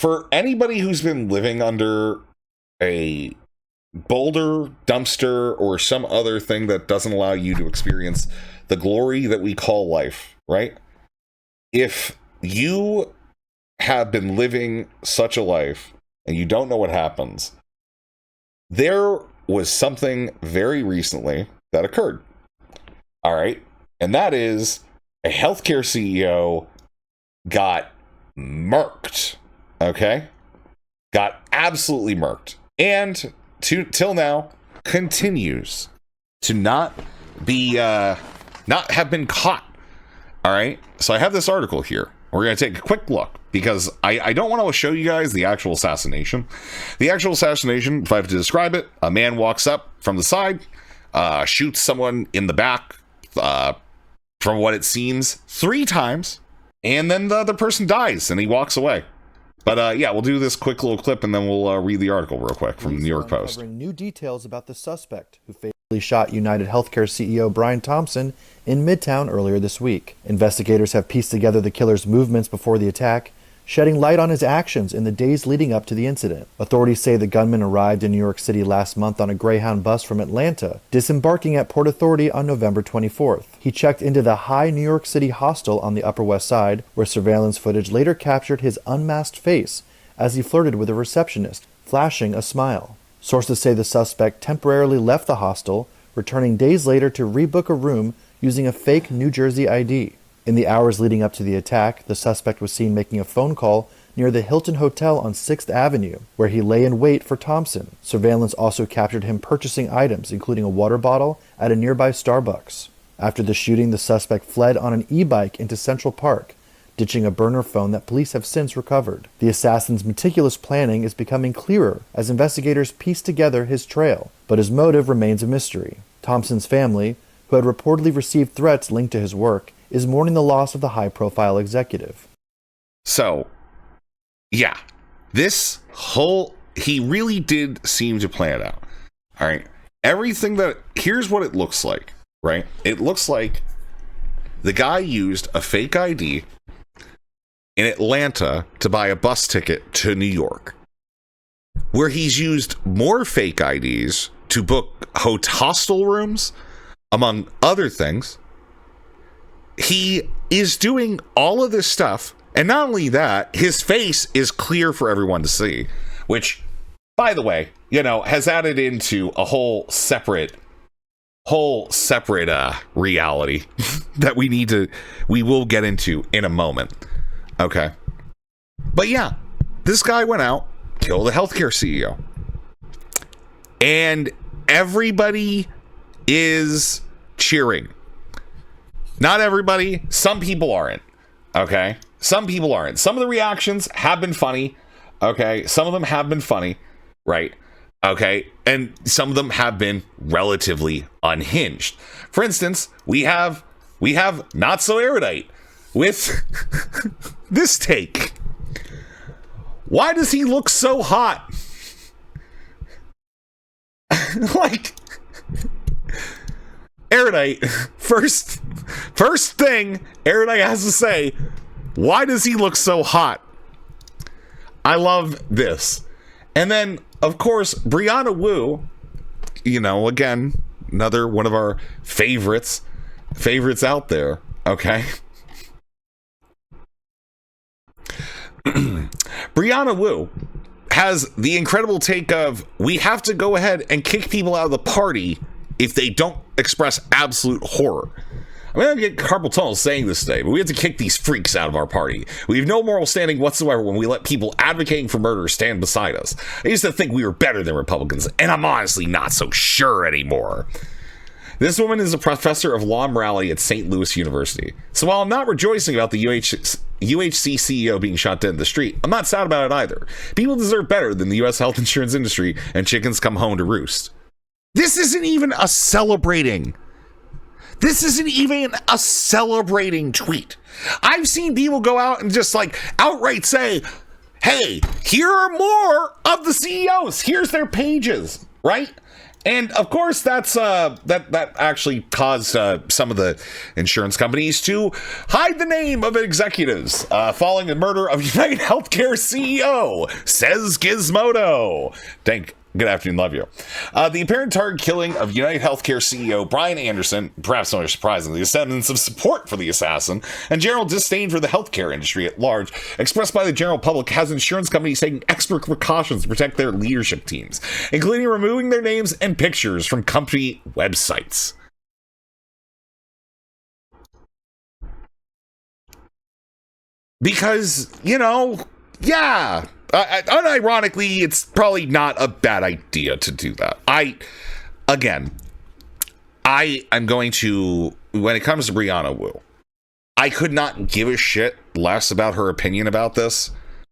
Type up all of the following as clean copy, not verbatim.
for anybody who's been living under a boulder, dumpster, or some other thing that doesn't allow you to experience the glory that we call life, right? If you have been living such a life and you don't know what happens, there was something very recently that occurred. All right. And that is a healthcare CEO got murked. Okay. Got absolutely murked. And till now continues to not have been caught. All right. So I have this article here. We're going to take a quick look because I don't want to show you guys the actual assassination. The actual assassination, if I have to describe it, a man walks up from the side, shoots someone in the back, from what it seems, 3 times, and then the other person dies and he walks away. But yeah, we'll do this quick little clip and then we'll read the article real quick from the New York Post. Covering new details about the suspect who fatally shot United Healthcare CEO Brian Thompson in Midtown earlier this week. Investigators have pieced together the killer's movements before the attack, shedding light on his actions in the days leading up to the incident. Authorities say the gunman arrived in New York City last month on a Greyhound bus from Atlanta, disembarking at Port Authority on November 24th. He checked into the High New York City hostel on the Upper West Side, where surveillance footage later captured his unmasked face as he flirted with a receptionist, flashing a smile. Sources say the suspect temporarily left the hostel, returning days later to rebook a room using a fake New Jersey ID. In the hours leading up to the attack, the suspect was seen making a phone call near the Hilton Hotel on 6th Avenue, where he lay in wait for Thompson. Surveillance also captured him purchasing items, including a water bottle, at a nearby Starbucks. After the shooting, the suspect fled on an e-bike into Central Park, ditching a burner phone that police have since recovered. The assassin's meticulous planning is becoming clearer as investigators piece together his trail, but his motive remains a mystery. Thompson's family, who had reportedly received threats linked to his work, is mourning the loss of the high-profile executive. So, yeah, he really did seem to plan it out. All right, here's what it looks like, right? It looks like the guy used a fake ID in Atlanta to buy a bus ticket to New York, where he's used more fake IDs to book hostel rooms, among other things. He is doing all of this stuff, and not only that, his face is clear for everyone to see, which, by the way, has added into a whole separate reality that we will get into in a moment. Okay. But yeah, this guy went out, killed a healthcare CEO, and everybody is cheering. Not everybody. Some people aren't. Okay? Some people aren't. Some of the reactions have been funny. Okay? Some of them have been funny. Right? Okay? And some of them have been relatively unhinged. For instance, we have Not So Erudite with this take. Why does he look so hot? Like, Erudite, first thing Erudite has to say, why does he look so hot? I love this. And then, of course, Brianna Wu, again, another one of our favorites out there, okay? Brianna Wu has the incredible take of, we have to go ahead and kick people out of the party if they don't express absolute horror. I mean, I get carpal tunnel saying this today, but we have to kick these freaks out of our party. We have no moral standing whatsoever when we let people advocating for murder stand beside us. I used to think we were better than Republicans, and I'm honestly not so sure anymore. This woman is a professor of law and morality at St. Louis University. So while I'm not rejoicing about the UHC CEO being shot dead in the street, I'm not sad about it either. People deserve better than the U.S. health insurance industry, and chickens come home to roost. This isn't even a celebrating tweet. I've seen people go out and just outright say, hey, here are more of the CEOs. Here's their pages, right? And of course, that actually caused some of the insurance companies to hide the name of executives following the murder of United Healthcare CEO, says Gizmodo. Good afternoon, love you. The apparent target killing of United Healthcare CEO Brian Anderson, perhaps not surprisingly, is evidence of support for the assassin and general disdain for the healthcare industry at large, expressed by the general public, has insurance companies taking extra precautions to protect their leadership teams, including removing their names and pictures from company websites. Because, yeah. Unironically, it's probably not a bad idea to do that. I'm going to, when it comes to Brianna Wu, I could not give a shit less about her opinion about this,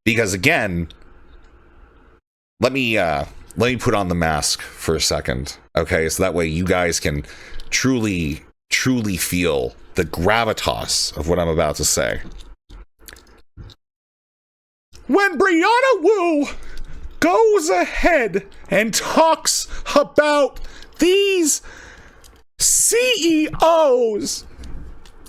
because again, let me put on the mask for a second, okay? So that way you guys can truly feel the gravitas of what I'm about to say. When Brianna Wu goes ahead and talks about these CEOs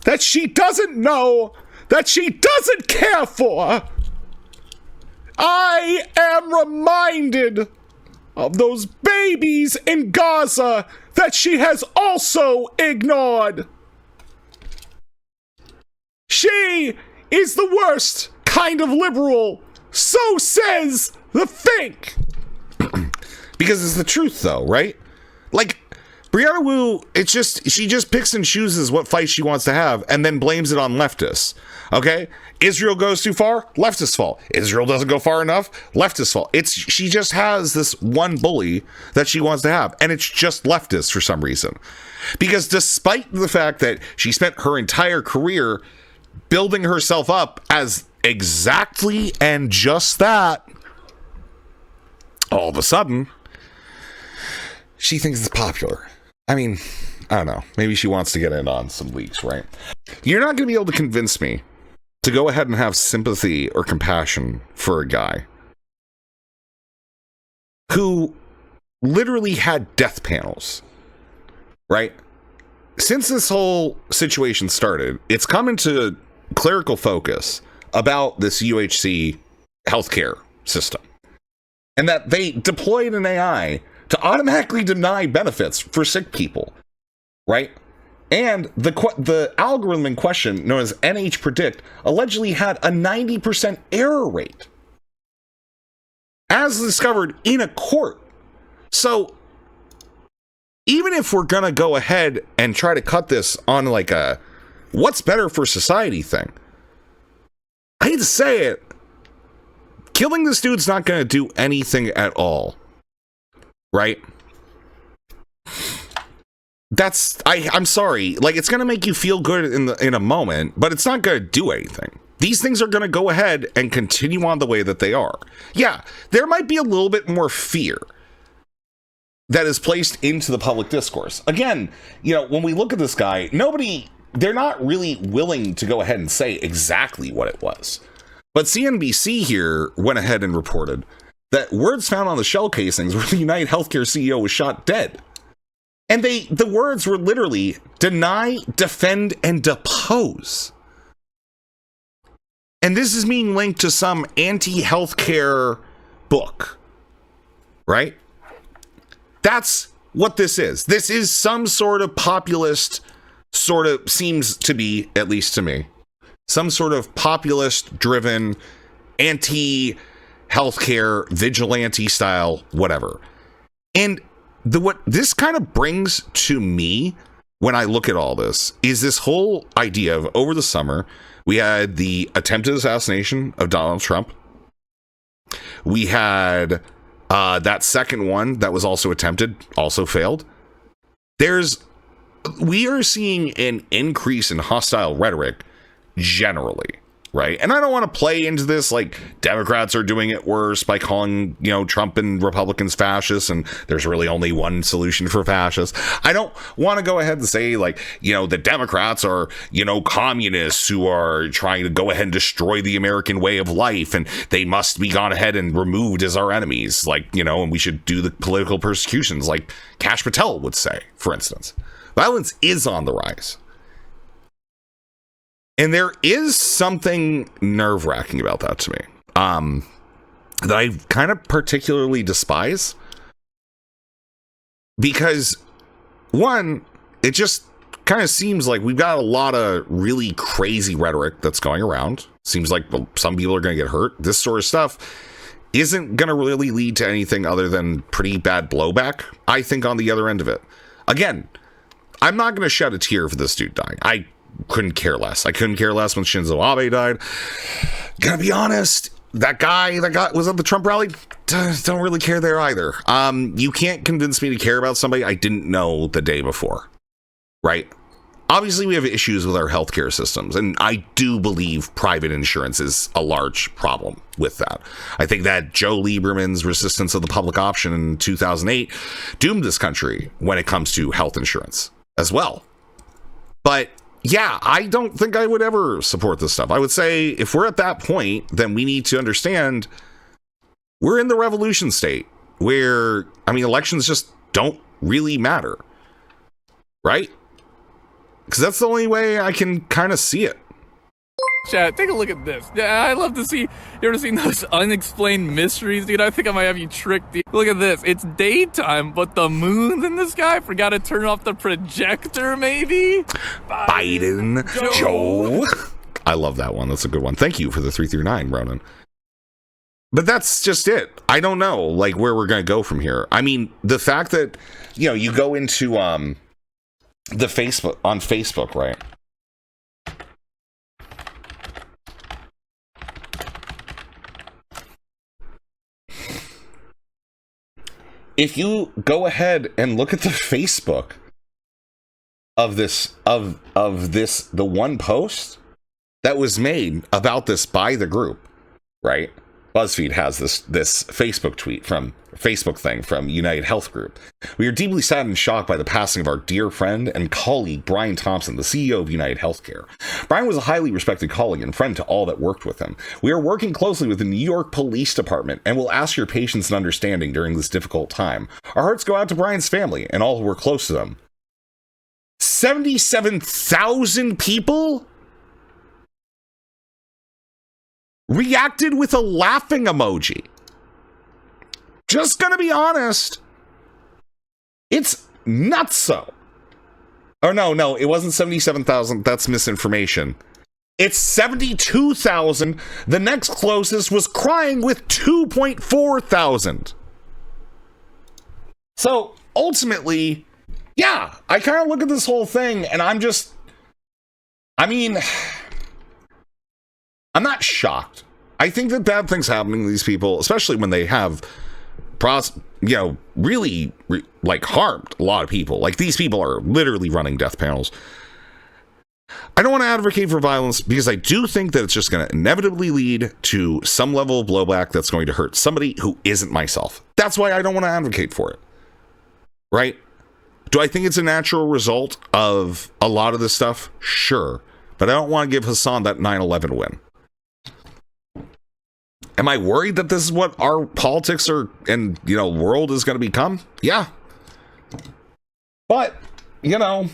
that she doesn't know, that she doesn't care for, I am reminded of those babies in Gaza that she has also ignored. She is the worst kind of liberal, so says the Think. Because it's the truth, though, right? Like, Brianna Wu, she just picks and chooses what fight she wants to have and then blames it on leftists, okay? Israel goes too far, leftist fault. Israel doesn't go far enough, leftist fault. She just has this one bully that she wants to have, and it's just leftist for some reason. Because despite the fact that she spent her entire career building herself up as exactly and just that, all of a sudden, she thinks it's popular. I mean, I don't know. Maybe she wants to get in on some leaks, right? You're not going to be able to convince me to go ahead and have sympathy or compassion for a guy who literally had death panels, right? Since this whole situation started, it's come into clerical focus about this UHC healthcare system, and that they deployed an AI to automatically deny benefits for sick people, right? And the algorithm in question, known as NH Predict, allegedly had a 90% error rate, as discovered in a court. So even if we're gonna go ahead and try to cut this on like a what's better for society thing, I hate to say it, killing this dude's not going to do anything at all, right? I'm sorry, like, it's going to make you feel good in a moment, but it's not going to do anything. These things are going to go ahead and continue on the way that they are. Yeah, there might be a little bit more fear that is placed into the public discourse. Again, when we look at this guy, they're not really willing to go ahead and say exactly what it was. But CNBC here went ahead and reported that words found on the shell casings where the United Healthcare CEO was shot dead. And the words were literally deny, defend, and depose. And this is being linked to some anti-healthcare book, right? That's what this is. This is some sort of populist, sort of seems to be, at least to me, some sort of populist-driven, anti-healthcare, vigilante style, whatever. And what this kind of brings to me when I look at all this is this whole idea of, over the summer, we had the attempted assassination of Donald Trump. We had that second one that was also attempted, also failed. We are seeing an increase in hostile rhetoric generally, right? And I don't want to play into this like Democrats are doing it worse by calling, Trump and Republicans fascists, and there's really only one solution for fascists. I don't want to go ahead and say like, the Democrats are, communists who are trying to go ahead and destroy the American way of life, and they must be gone ahead and removed as our enemies, like, and we should do the political persecutions like Kash Patel would say, for instance. Violence is on the rise. And there is something nerve-wracking about that to me, that I kind of particularly despise. Because, one, it just kind of seems like we've got a lot of really crazy rhetoric that's going around. Seems like some people are going to get hurt. This sort of stuff isn't going to really lead to anything other than pretty bad blowback, I think, on the other end of it. Again, I'm not going to shed a tear for this dude dying. I couldn't care less. I couldn't care less when Shinzo Abe died. Gotta be honest, that guy was at the Trump rally, don't really care there either. You can't convince me to care about somebody I didn't know the day before, right? Obviously, we have issues with our healthcare systems, and I do believe private insurance is a large problem with that. I think that Joe Lieberman's resistance of the public option in 2008 doomed this country when it comes to health insurance as well. But yeah, I don't think I would ever support this stuff. I would say if we're at that point, then we need to understand we're in the revolution state where, elections just don't really matter, right? Because that's the only way I can kind of see it. Chat, take a look at this. Yeah, I love to see. You ever seen those unexplained mysteries, dude? I think I might have you tricked. Dude. Look at this. It's daytime, but the moon's in the sky. Forgot to turn off the projector, maybe? Biden, Joe. I love that one. That's a good one. Thank you for the 339, Ronan. But that's just it. I don't know, like, where we're going to go from here. The fact that, you go into the Facebook, right? If you go ahead and look at the Facebook of the one post that was made about this by the group, right? BuzzFeed has this Facebook tweet from United Health Group. We are deeply saddened and shocked by the passing of our dear friend and colleague, Brian Thompson, the CEO of United Healthcare. Brian was a highly respected colleague and friend to all that worked with him. We are working closely with the New York Police Department and will ask your patience and understanding during this difficult time. Our hearts go out to Brian's family and all who were close to them. 77,000 people reacted with a laughing emoji. Just gonna be honest, it's nutso. Or no, it wasn't 77,000. That's misinformation. It's 72,000. The next closest was crying with 2.4 thousand. So ultimately, yeah, I kind of look at this whole thing and I'm not shocked. I think that bad things happening to these people, especially when they have, really harmed a lot of people. Like, these people are literally running death panels. I don't want to advocate for violence because I do think that it's just going to inevitably lead to some level of blowback that's going to hurt somebody who isn't myself. That's why I don't want to advocate for it. Right? Do I think it's a natural result of a lot of this stuff? Sure. But I don't want to give Hassan that 9/11 win. Am I worried that this is what our politics and world is going to become? Yeah. But, in a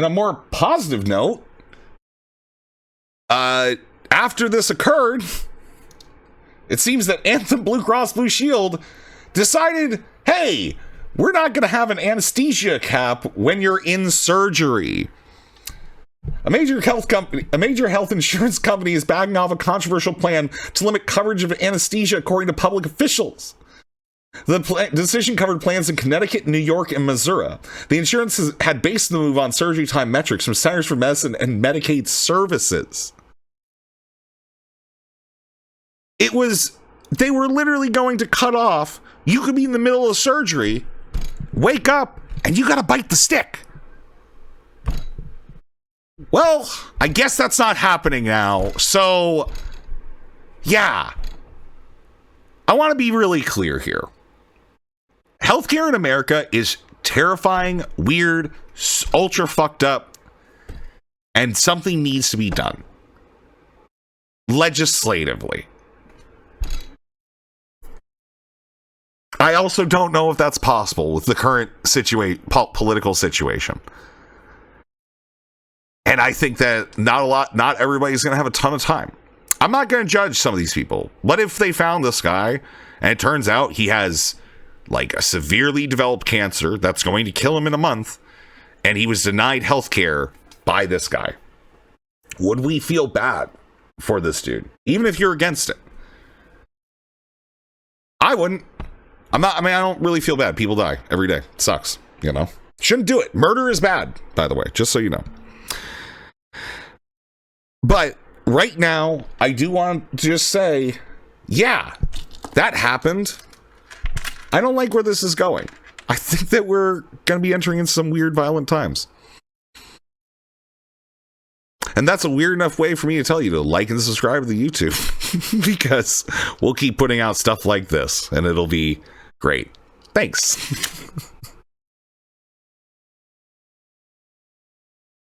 more positive note, after this occurred, it seems that Anthem Blue Cross Blue Shield decided, hey, we're not going to have an anesthesia cap when you're in surgery. A major health insurance company is backing off a controversial plan to limit coverage of anesthesia, according to public officials. The decision covered plans in Connecticut, New York, and Missouri. The insurance had based the move on surgery time metrics from Centers for Medicine and Medicaid Services. They were literally going to cut off. You could be in the middle of surgery, wake up, and you got to bite the stick. Well, I guess that's not happening now. So, yeah. I want to be really clear here. Healthcare in America is terrifying, weird, ultra fucked up, and something needs to be done. Legislatively. I also don't know if that's possible with the current political situation. And I think that not everybody's going to have a ton of time. I'm not going to judge some of these people. What if they found this guy and it turns out he has like a severely developed cancer that's going to kill him in a month and he was denied health care by this guy? Would we feel bad for this dude? Even if you're against it? I wouldn't. I don't really feel bad. People die every day. It sucks, you know? Shouldn't do it. Murder is bad, by the way, just so you know. But right now, I do want to just say, yeah, that happened. I don't like where this is going. I think that we're going to be entering in some weird, violent times. And that's a weird enough way for me to tell you to like and subscribe to the YouTube because we'll keep putting out stuff like this and it'll be great. Thanks.